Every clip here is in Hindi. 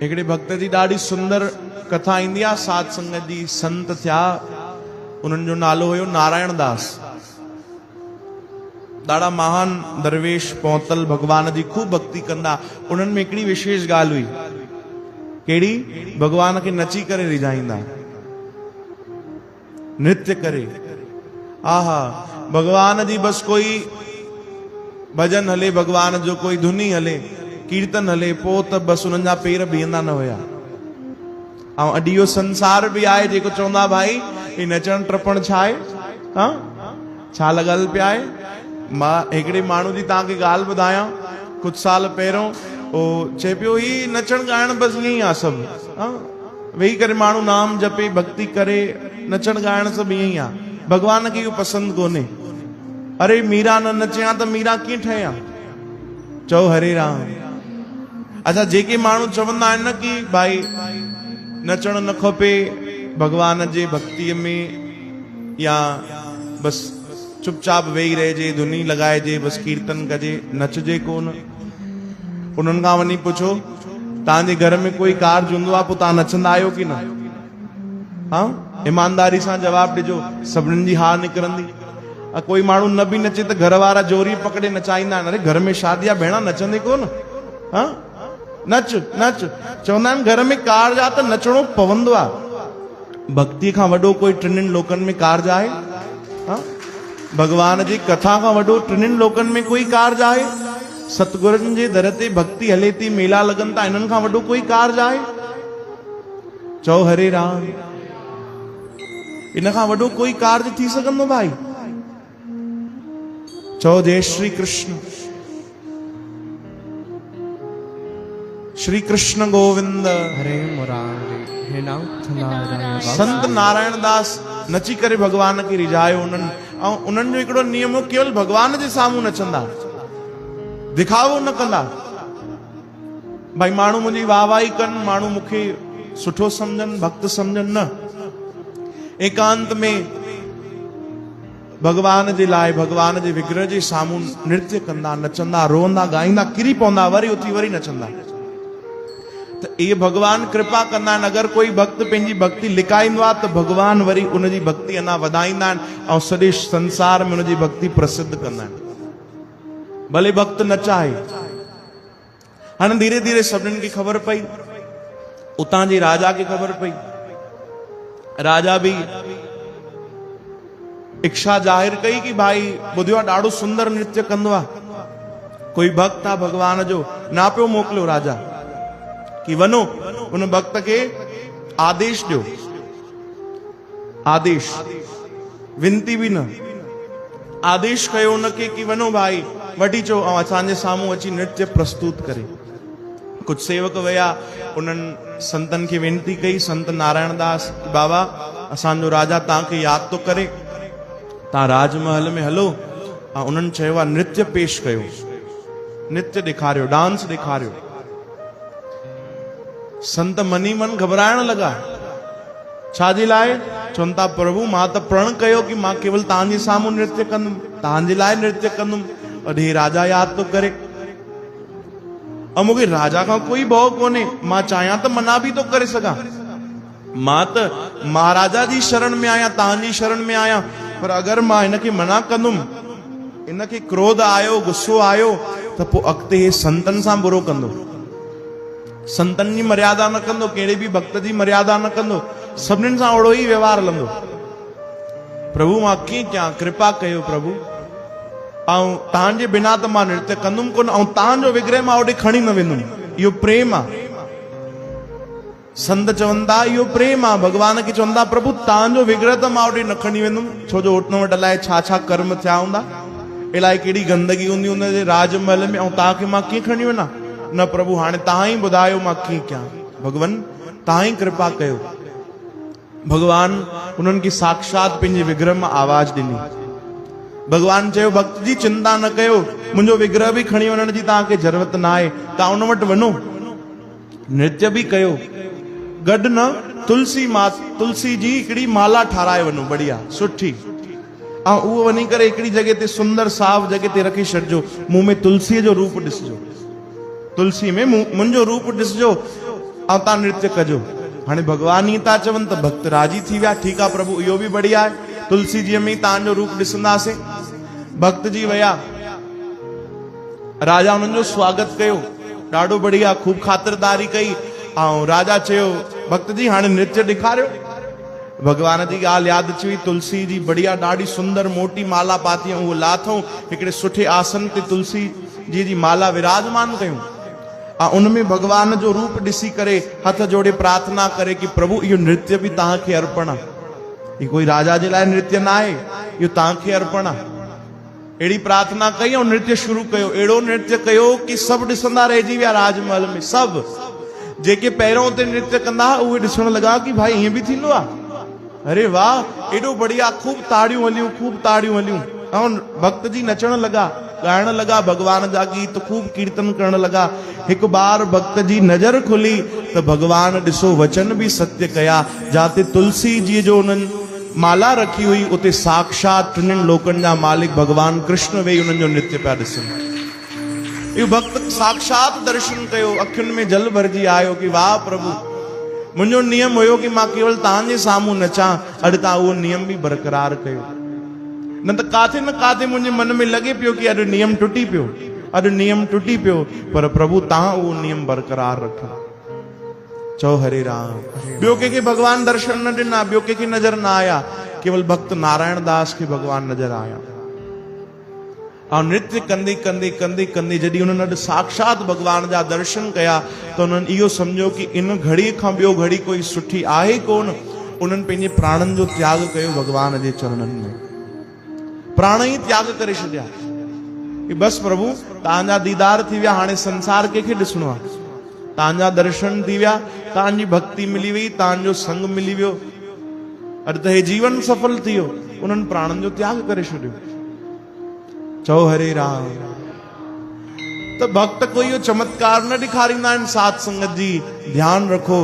हिकिड़े भक्त जी ॾाढी सुंदर कथा ईंदी आहे साध संगत जी। संत थिया, उन्हनि जो नालो हुयो नारायण दास। ॾाढा महान दरवेश पहुतल, भगवान जी खूब भक्ति कंदा। उन्हनि में हिकिड़ी विशेष ॻाल्हि हुई, कहिड़ी? भगवान खे नची करे रिझाईंदा, नृत्य करे। आहा, भगवान जी बस कोई भजन हले, भगवान जो कोई धुनी हले, कीर्तन हले, पोइ त बस उन्हनि जा पेर बीहंदा न हुया। ऐं अॼु इहो संसार बि आहे जेको चवंदा भाई ही नचण टपण छा आहे, छा लॻल पिया आहे। मां हिकिड़े माण्हू जी तव्हांखे ॻाल्हि ॿुधायां, कुझु साल पहिरियों उहो चए पियो ही नचण ॻाइण बसि ईअं ई आहे सभु, वेही करे माण्हू नाम जपे, भक्ति करे, नचण ॻाइण सभु ईअं ई आहे, भगवान खे इहो पसंदि कोन्हे। अरे मीरा न नचे हा त मीरा कीअं ठहे हा, चओ हरे राम। अच्छा, जेके माण्हू चवंदा आहिनि न कि भाई नचण न खपे भगवान जे भक्तिअ में, या बस चुपचाप वेही रहिजे, धुनी लॻाइजे, बस कीर्तन कजे, नचजे कोन। उन्हनि खां वञी पुछो तव्हांजे घर में कोई कार्ज हूंदो आहे, पोइ तव्हां नचंदा आहियो की न? हा, ईमानदारी सां जवाबु ॾिजो, सभिनीनि जी हा निकिरंदी। कोई माण्हू न बि नचे त घर वारा जोरी पकड़े नचाईंदा आहिनि। अरे घर में शादी आहे, भेण नचंदे कोन? हा, नच नच। चवंदा आहिनि घर में कार्ज आहे त नचणो पवंदो आहे। भक्ति खां वॾो कोई टिनिनि लोकनि में कार्ज आहे? हा, भगवान जी कथा खां वॾो टिनिनि लोकनि में कोई कार्ज आहे? सतगुरनि जे दर ते भक्ति हले थी, मेला लॻनि था, इन्हनि खां वॾो कोई कार्ज आहे? चओ हरे राम। इन खां वॾो कोई कार्ज थी सघंदो भाई? चओ जय श्री कृष्ण। श्री कृष्ण गोविंद हरे मुरारे, हे नाथ नारायण। संत नारायण दास नची करे भगवान खे रिझायो उन्हनि। ऐं उन्हनि जो हिकिड़ो नियम हो, केवल भगवान जे साम्हूं नचंदा, दिखावो न कंदा। भाई माण्हू मुंहिंजी वाहवाही कनि, माण्हू मूंखे सुठो सम्झनि, भक्त सम्झनि, न। एकांत में भगवान जे लाइ, भगवान जे विग्रह जे साम्हूं नृत्य कंदा, नचंदा, रोअंदा, ॻाईंदा, किरी पवंदा, वरी उथी वरी नचंदा। त इहे भगवान कृपा कंदा आहिनि। अगरि कोई भक्त पंहिंजी भक्ति लिकाईंदो आहे त भगवान वरी उनजी भक्ति अञा वधाईंदा आहिनि ऐं सॼे संसार में उनजी भक्ति प्रसिद्ध कंदा आहिनि, भले भक्त न चाहे। हाणे धीरे धीरे सभिनीनि खे ख़बर पई, उतां जे राजा खे ख़बर पई। राजा बि इच्छा जाहिर कई कि भाई ॿुधियो आहे ॾाढो सुंदर नृत्य कंदो आहे, कोई भक्त आहे भगवान जो। ना पियो मोकिलियो राजा कि वञो उन भक्त खे आदेश ॾियो, आदेश, विनती बि न, आदेश कयो उनखे कि वञो भाई, वठी अचो ऐं असांजे साम्हूं अची नृत्य प्रस्तुत करे। कुझु सेवक विया, उन्हनि संतनि खे विनती कई, संत नारायण दास, बाबा असांजो राजा तव्हांखे यादि थो करे, तव्हां राजमहल में हलो। ऐं उन्हनि चयो आहे नृत्य पेश कयो, नृत्य ॾेखारियो, डांस ॾेखारियो। संत मनी मन घबराइण लॻा। छाजे लाइ? चवनि था प्रभु मां त प्रण कयो कि मां केवल तव्हांजे साम्हूं नृत्य कंदुमि, तव्हांजे लाइ नृत्य कंदुमि, और हे राजा यादि थो करे। ऐं मूंखे राजा खां कोई भउ कोन्हे, मां चाहियां त मना बि थो करे सघां। मां त महाराजा जी शरण में आहियां, तव्हांजी शरण में आहियां, पर अगरि मां हिनखे मना कंदुमि, इनखे क्रोध आयो, गुस्सो आयो, त पोइ अॻिते हे संतनि सां बुरो कंदो, संतनि जी मर्यादा न कंदो, कहिड़े बि भक्त जी मर्यादा न कंदो, सभिनीनि सां ओड़ो ई व्यवहार हलंदो। प्रभु मां कीअं कयां, कृपा कयो प्रभु। ऐं तव्हांजे बिना त मां नृत्य कंदुमि कोन, ऐं तव्हांजो विग्रह मां ओॾे खणी न वेंदुमि। इहो प्रेम आहे। संत चवंदा इहो प्रेम आहे। भगवान खे चवंदा प्रभु तव्हांजो विग्रह त मां ओॾे न खणी वेंदुमि, छो जो ओटनो वटि अलाए छा छा कर्म थिया हूंदा, इलाही कहिड़ी गंदगी हूंदी हुनजे राजमहल में, ऐं तव्हांखे मां कीअं खणी वञा? न प्रभु, हाणे तव्हां ई ॿुधायो मां कीअं कयां, भगवान तव्हां ई कृपा कयो। भगवान उन्हनि खे साक्षात पंहिंजे विग्रह मां आवाज़ ॾिनी। भगवान चयो भक्त जी चिंता न कयो, मुंहिंजो विग्रह बि खणी वञण जी तव्हांखे ज़रूरत न आहे, तव्हां उन वटि वञो, नृत्य बि कयो, गॾु न तुलसी जी हिकिड़ी माला ठाराए वञो, बढ़िया सुठी, ऐं उहो वञी करे हिकिड़ी जॻह ते सुंदर साफ़ जॻह ते रखी छॾिजो, मुंह में तुलसीअ जो रूप ॾिसजो, तुलसी में मुंहिंजो रूप ॾिसजो, ऐं तव्हां नृत्य कजो। हाणे भगवान ई था चवनि त भक्त राजी थी विया। ठीकु आहे प्रभु, इहो बि बढ़िया आहे। तुलसी जीअ में तव्हांजो रूप ॾिसंदासीं। भक्त जी विया, राजा उन्हनि जो स्वागत कयो, ॾाढो बढ़िया, खूब खातिरदारी कई। ऐं राजा चयो भक्त जी हाणे नृत्य ॾेखारियो। भगवान जी ॻाल्हि यादि अची वई। तुलसी जी बढ़िया ॾाढी सुंदर मोटी माला पाती, उहो लाथऊं हिकिड़े सुठे आसन ते तुलसी जी माला विराजमान कयूं। ऐं उनमें भगवान जो रूप ॾिसी करे हथ जोड़े प्रार्थना करे कि प्रभु इहो नृत्य बि तव्हांखे अर्पण आहे। इहो कोई राजा जे लाइ नृत्य न आहे, इहो तव्हांखे अर्पण आहे। अहिड़ी प्रार्थना कई ऐं नृत्य शुरू कयो। अहिड़ो नृत्य कयो कि सभु ॾिसंदा रहिजी विया राजमहल में। सभु जेके पहिरों उते नृत्य कंदा हुआ उहे ॾिसण लॻा कि भाई ईअं बि थींदो आहे। अरे वाह, एॾो बढ़िया, खूब ताड़ियूं हलियूं, खूब ताड़ियूं हलियूं। ऐं भक्त जी नचण लॻा, ॻाइण लॻा भगवान जा गीत, खूब कीर्तन करण लॻा। हिकु बार भक्त जी नज़र खुली त भगवान ॾिसो वचन बि सत्य कया। जाते तुलसी जी जो उन्हनि माला रखी हुई उते साक्षात टिनिनि लोकनि जा मालिक भगवान कृष्ण वेही उन्हनि जो नृत्य पिया ॾिसनि। इहो भक्त साक्षात दर्शन कयो, अखियुनि में जल भरिजी आयो कि वाह प्रभु, मुंहिंजो नियम हुयो कि मां केवल तव्हांजे साम्हूं नचां, अॼु तव्हां उहो नियम बि बरक़रार कयो। न त काथे न काथे मुंहिंजे मन में लॻे पियो कि अॼु नियम टुटी पियो, अॼु नियम टुटी पियो, पर प्रभु तव्हां उहो नियम बरक़रार रखियो। चओ हरे राम। ॿियो कंहिंखे भगवान दर्शन न ॾिना, ॿियो कंहिंखे नज़र न आया, केवल भक्त नारायण दास खे भगवान नज़र आया। ऐं नृत्य कंदे कंदे कंदे कंदे जॾहिं उन्हनि अॼु साक्षात भगवान जा दर्शन कया त उन्हनि इहो सम्झो कि इन घड़ी खां ॿियो घड़ी कोई सुठी आहे कोन। उन्हनि पंहिंजे प्राणनि जो त्याग कयो भगवान जे चरणनि में, प्राण ई त्याग करे छॾिया। बसि प्रभु तव्हांजा दीदार थी विया, हाणे संसार कंहिंखे ॾिसणो आहे। तव्हांजा दर्शन थी विया, तव्हांजी भक्ति मिली वई, तव्हांजो संग मिली वियो, अॼु त हे जीवन सफल थी वियो। उन्हनि प्राणनि जो त्याग करे छॾियो। चओ हरे राम। त भक्त कोई इहो चमत्कार न ॾेखारींदा आहिनि साध संगत जी, ध्यानु रखो।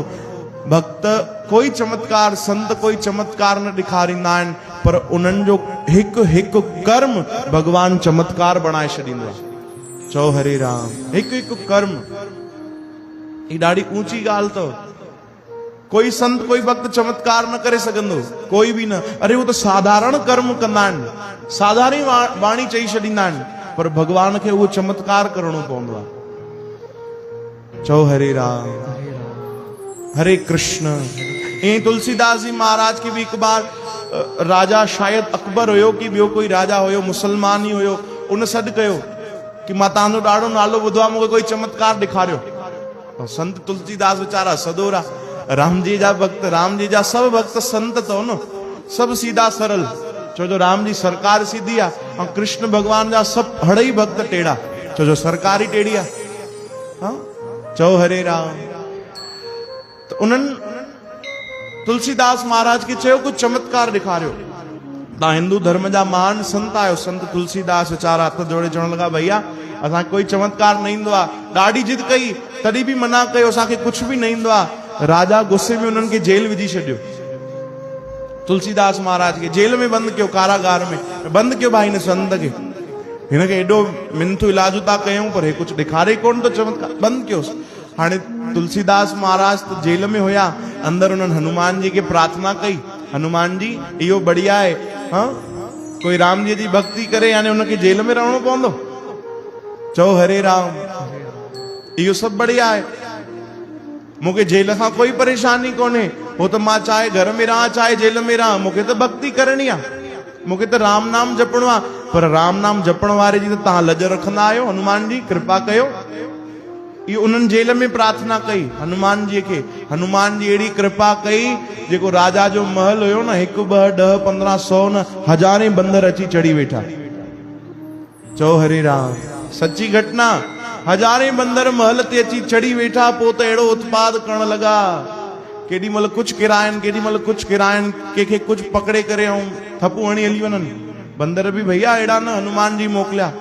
भक्त कोई चमत्कार, संत कोई चमत्कार न ॾेखारींदा आहिनि, पर उन्हनि जो हिकु हिकु कर्म भगवान चमत्कार बणाए छॾींदो आहे। चओ हरे राम। हिकु हिकु कर्म, ही ॾाढी ऊंची ॻाल्हि अथव। कोई संत कोई भक्त चमत्कार न करे सघंदो, कोई बि न। अरे वो तो साधारण कर्म कंदा आहिनि, साधारण वाणी चई छॾींदा आहिनि, पर भगवान खे उहो चमत्कार करणो पवंदो आहे। चओ हरे राम, हरे कृष्ण। ईअं तुलसीदास जी महाराज खे बि हिकु बार राजा, शायदि अकबर हुयो कि ॿियो कोई राजा हुयो, मुसलमान ई हुयो, उन सॾु कयो कि मां तव्हांजो ॾाढो नालो ॿुधो आहे, मूंखे कोई चमत्कार ॾेखारियो। संत तुलसीदास वीचारा सदोरा, राम जी जा भक्त, राम जी जा सभु भक्त संत अथव न, सभु सीधा सरल। छो जो राम जी सरकार सीधी आहे ऐं कृष्ण भगवान जा सभु हड़ई भक्त टेढ़ा, छो जो सरकार ई टेढ़ी आहे। हाँ, चओ हरे राम। तो उन्हनि तुलसीदास महाराज खे चयो कुझु चमत्कार ॾेखारियो। तव्हां हिंदू धर्म जा महान संत आहियो। संत तुलसीदास वीचारा हथ जोड़े चवण लॻा, भैया असांखे कोई चमत्कार न ईंदो आहे। ॾाढी जिद कई, तॾहिं बि मना कयो, असांखे कुझु बि न ईंदो आहे। राजा गुस्से में उन्हनि खे जेल विझी छॾियो। तुलसीदास महाराज खे जेल में बंदि कयो, कारागार में बंदि कयो। भाई हिन संत खे, हिनखे एॾो मिनथू इलाजू था कयूं, पर हे कुझु ॾेखारे कोन थो, चमत्कार बंदि कयोसि। हाणे तुलसीदास महाराज त जेल में हुया, अंदर उन्हनि हनुमान जी खे प्रार्थना कई, हनुमान जी इहो बढ़िया आहे, हाँ कोई राम जी जी भक्ति करे यानी उनखे जेल में रहणो पवंदो। चओ हरे राम। इहो सभु बढ़िया आहे, मूंखे जेल खां कोई परेशानी कोन्हे। हो त मां चाहे घर में रहां चाहे जेल में रहां, मूंखे त भक्ति करणी आहे, मूंखे त राम नाम जपणो आहे। पर राम नाम जपण वारे जी त तव्हां लज रखंदा आहियो, हनुमान जी कृपा कयो। इहो उन्हनि जेल में प्रार्थना कई हनुमान जी खे। हनुमान जी अहिड़ी कृपा कई, जेको राजा जो महल हुयो न, 1 2 10 15 100 न, हज़ारें बंदर अची चढ़ी वेठा। चओ हरे राम। सच्ची घटना, हज़ारें बंदर महल ते अची चढ़ी वेठा। पोइ त अहिड़ो उत्पाद करण लॻा, केॾी महिल कुझु किराइनि, केॾी महिल कुझु किराइनि, कंहिंखे कुझु पकड़े करे ऐं थपू हणी हली वञनि। बंदर बि भैया अहिड़ा न हनुमान जी मोकिलिया।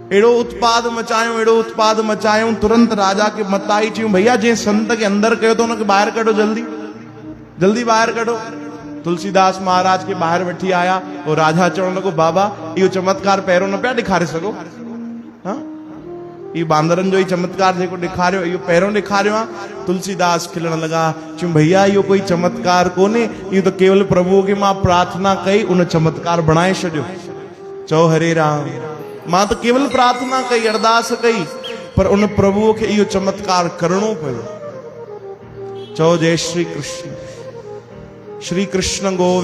अहिड़ो उत्पाद मचायूं, अहिड़ो उत्पाद मचायूं। तुरंत राजा खे मत आई, चयूं भैया जंहिं संत खे अंदर कयो त हुनखे ॿाहिरि कढो, जल्दी जल्दी ॿाहिरि कढो। तुलसीदास महाराज खे ॿाहिरि वठी आया। और राजा चवण लॻो, बाबा इहो चमत्कार पहिरियों न पिया ॾेखारे सघो? हाँ, ये बांदरन जो ही चमत्कार जेको ॾेखारियो इहो पहिरों ॾेखारियो आहे। तुलसीदास खिलण लगा चयूं भैया इहो कोई चमत्कार कोन्हे, इहो त केवल प्रभुअ खे मां प्रार्थना कई उन चमत्कार बणाए छॾियो। चओ हरे राम, मां त केवल प्रार्थना कई अरदास कई पर उन प्रभुअ खे इहो चमत्कार करणो पियो। चओ जय श्री कृष्ण। श्री कृष्ण गोविंद।